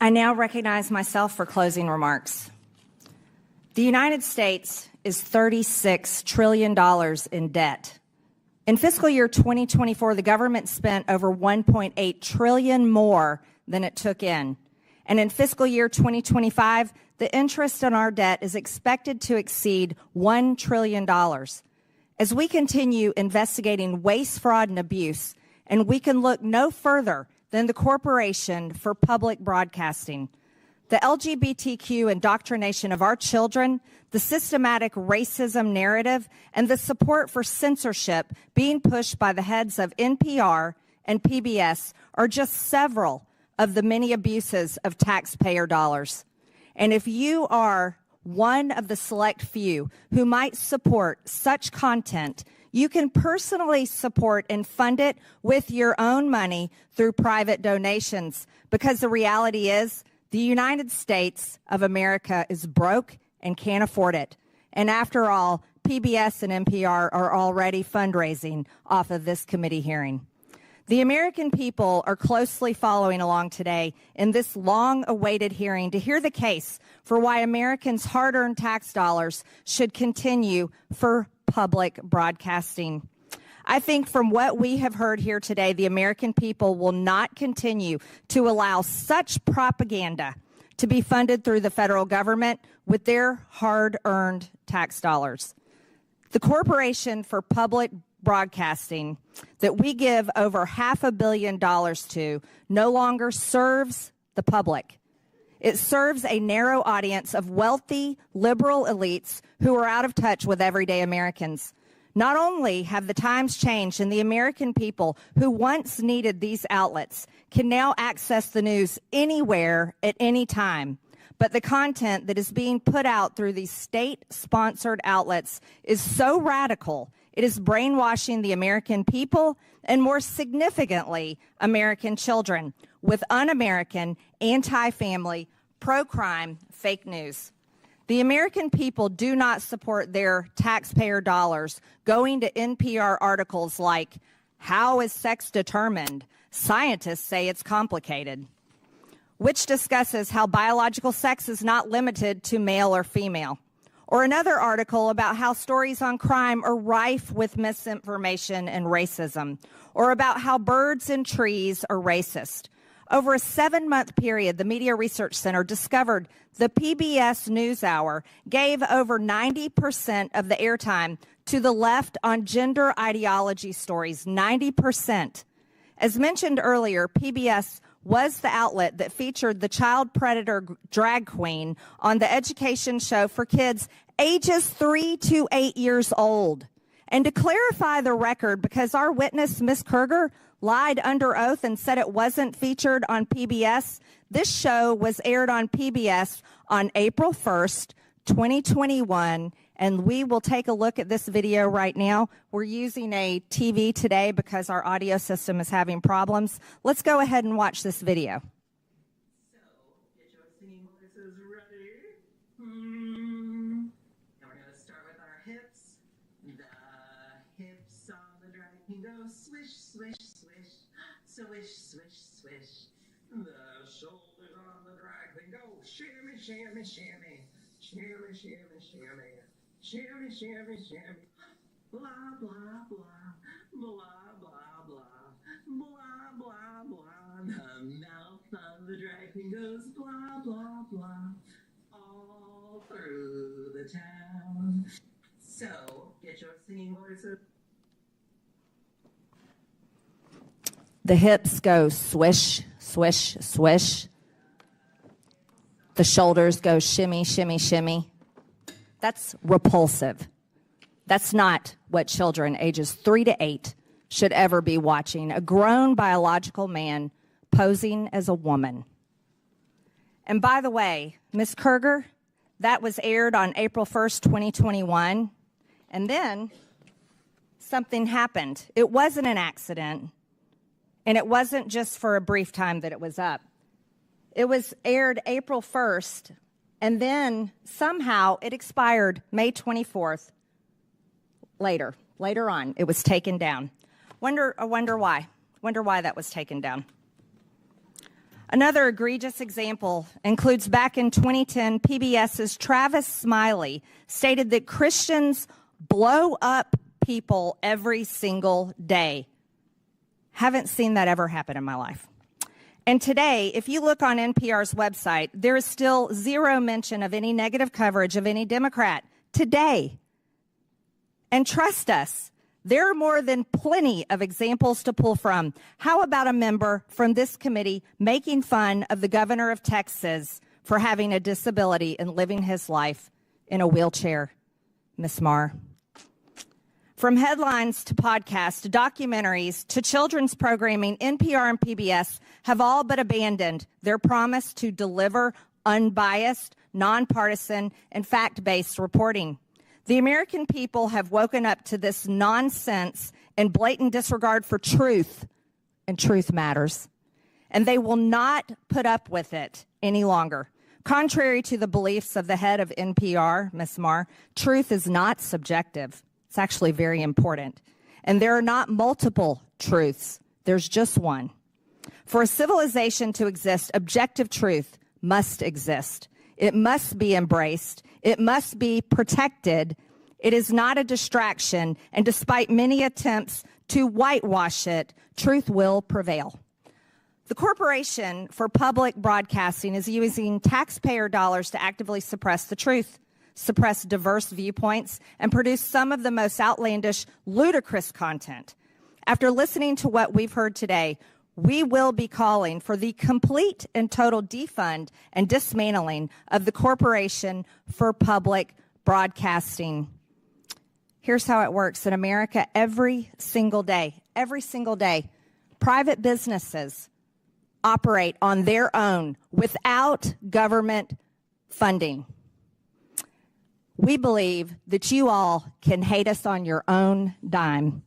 I now recognize myself for closing remarks. The United States is $36 trillion in debt. In fiscal year 2024, the government spent over $1.8 trillion more than it took in. And in fiscal year 2025, the interest on our debt is expected to exceed $1 trillion. As we continue investigating waste, fraud, and abuse, and we can look no further than the Corporation for Public Broadcasting, the LGBTQ indoctrination of our children, the systematic racism narrative, and the support for censorship being pushed by the heads of NPR and PBS are just several of the many abuses of taxpayer dollars. And if you are one of the select few who might support such content, you can personally support and fund it with your own money through private donations, because the reality is the United States of America is broke and can't afford it. And after all, PBS and NPR are already fundraising off of this committee hearing. The American people are closely following along today in this long-awaited hearing to hear the case for why Americans' hard-earned tax dollars should continue for public broadcasting. I think from what we have heard here today, the American people will not continue to allow such propaganda to be funded through the federal government with their hard-earned tax dollars. The Corporation for Public Broadcasting that we give over $500 million to no longer serves the public. It serves a narrow audience of wealthy, liberal elites who are out of touch with everyday Americans. Not only have the times changed and the American people who once needed these outlets can now access the news anywhere at any time, but the content that is being put out through these state-sponsored outlets is so radical, it is brainwashing the American people and, more significantly, American children with un-American, anti-family, pro-crime fake news. The American people do not support their taxpayer dollars going to NPR articles like, "How is sex determined? Scientists say it's complicated," which discusses how biological sex is not limited to male or female. Or another article about how stories on crime are rife with misinformation and racism. Or about how birds and trees are racist. Over a 7-month period, the Media Research Center discovered the PBS NewsHour gave over 90% of the airtime to the left on gender ideology stories, 90%. As mentioned earlier, PBS was the outlet that featured the child predator drag queen on the education show for kids ages 3 to 8 years old. And to clarify the record, because our witness, Ms. Kerger, lied under oath and said it wasn't featured on PBS, this show was aired on PBS on April 1st, 2021, and we will take a look at this video right now. We're using a TV today because our audio system is having problems. Let's go ahead and watch this video. So, get your singing voices ready. And we're going to start with our hips. The hips on the drag can go swish, swish, swish, swish, swish, swish. The shoulders on the drag can go shimmy, shimmy, shimmy, shimmy, shimmy, shimmy. Shimmy, shimmy, shimmy, blah, blah, blah, blah, blah, blah, blah, blah, blah. The mouth of the dragon goes blah, blah, blah, all through the town. So, get your singing voices. The hips go swish, swish, swish. The shoulders go shimmy, shimmy, shimmy. That's repulsive. That's not what children ages 3 to 8 should ever be watching. A grown biological man posing as a woman. And by the way, Ms. Kerger, that was aired on April 1st, 2021. And then something happened. It wasn't an accident. And it wasn't just for a brief time that it was up. It was aired April 1st. And then somehow it expired May 24th. Later on, it was taken down. I wonder why. Wonder why that was taken down. Another egregious example includes back in 2010, PBS's Travis Smiley stated that Christians blow up people every single day. Haven't seen that ever happen in my life. And today, if you look on NPR's website, there is still zero mention of any negative coverage of any Democrat today. And trust us, there are more than plenty of examples to pull from. How about a member from this committee making fun of the governor of Texas for having a disability and living his life in a wheelchair? Ms. Maher. From headlines to podcasts to documentaries to children's programming, NPR and PBS have all but abandoned their promise to deliver unbiased, nonpartisan, and fact-based reporting. The American people have woken up to this nonsense and blatant disregard for truth, and truth matters. And they will not put up with it any longer. Contrary to the beliefs of the head of NPR, Ms. Maher, truth is not subjective. It's actually very important. And there are not multiple truths. There's just one. For a civilization to exist, objective truth must exist. It must be embraced. It must be protected. It is not a distraction. And despite many attempts to whitewash it, truth will prevail. The Corporation for Public Broadcasting is using taxpayer dollars to actively suppress the truth, suppress diverse viewpoints, and produce some of the most outlandish, ludicrous content. After listening to what we've heard today, we will be calling for the complete and total defund and dismantling of the Corporation for Public Broadcasting. Here's how it works in America every single day, private businesses operate on their own without government funding. We believe that you all can hate us on your own dime.